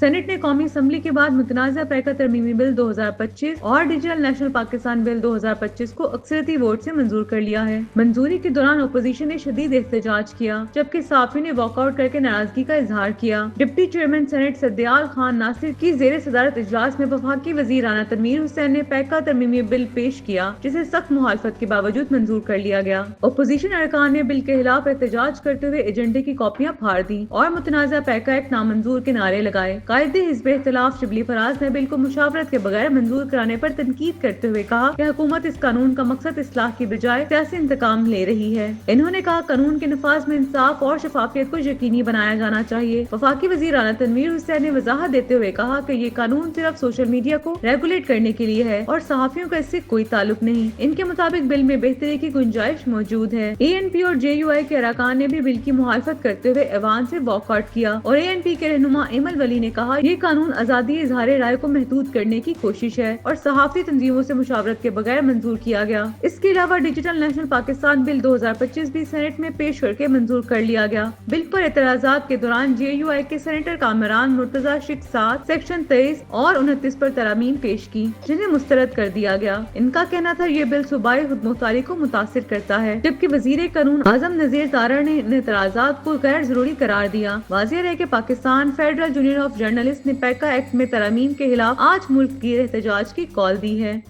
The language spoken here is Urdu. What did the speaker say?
سینٹ نے قومی اسمبلی کے بعد متنازع پیکہ ترمیمی بل 2025 اور ڈیجیٹل نیشنل پاکستان بل 2025 کو اکثریتی ووٹ سے منظور کر لیا ہے۔ منظوری کے دوران اپوزیشن نے شدید احتجاج کیا، جبکہ صحافیوں نے واک آؤٹ کر کے ناراضگی کا اظہار کیا۔ ڈپٹی چیئرمین سینٹ سدیال خان ناصر کی زیر صدارت اجلاس میں وفاقی وزیر رانا تنویر حسین نے پیکہ ترمیمی بل پیش کیا، جسے سخت مخالفت کے باوجود منظور کر لیا گیا۔ اپوزیشن ارکان نے بل کے خلاف احتجاج کرتے ہوئے ایجنڈے کی کاپیاں پھاڑ دی اور متنازع پیکہ ایکٹ نامنظور کے نعرے لگائے۔ قائد حزب اختلاف شبلی فراز نے بل کو مشاورت کے بغیر منظور کرانے پر تنقید کرتے ہوئے کہا کہ حکومت اس قانون کا مقصد اصلاح کی بجائے سیاسی انتقام لے رہی ہے۔ انہوں نے کہا قانون کے نفاذ میں انصاف اور شفافیت کو یقینی بنایا جانا چاہیے۔ وفاقی وزیر رانا تنویر حسین نے وضاحت دیتے ہوئے کہا کہ یہ قانون صرف سوشل میڈیا کو ریگولیٹ کرنے کے لیے ہے اور صحافیوں کا اس سے کوئی تعلق نہیں۔ ان کے مطابق بل میں بہتری کی گنجائش موجود ہے۔ اے این پی اور جے یو آئی کے ارکان نے بھی بل کی مخالفت کرتے ہوئے ایوان سے واک آؤٹ کیا اور اے این پی کے رہنما ایمل ولی نے کہا یہ قانون آزادی اظہار رائے کو محدود کرنے کی کوشش ہے اور صحافتی تنظیموں سے مشاورت کے بغیر منظور کیا گیا۔ اس کے علاوہ ڈیجیٹل نیشنل پاکستان بل 2025 بھی سینٹ میں پیش کر کے منظور کر لیا گیا۔ بل پر اعتراضات کے دوران جے یو آئی کے سینیٹر کامران مرتضی شیخ 7 سیکشن 23 اور 29 پر ترامیم پیش کی، جنہیں مسترد کر دیا گیا۔ ان کا کہنا تھا یہ بل صوبائی خود مختاری کو متاثر کرتا ہے، جبکہ وزیر قانون اعظم نذیر تارڑ نے ان اعتراضات کو غیر ضروری قرار دیا۔ واضح رہے کہ Pakistan federal union of journalist نے پیکہ ایکٹ میں ترامیم کے خلاف آج ملک گیر احتجاج کی کال دی ہے۔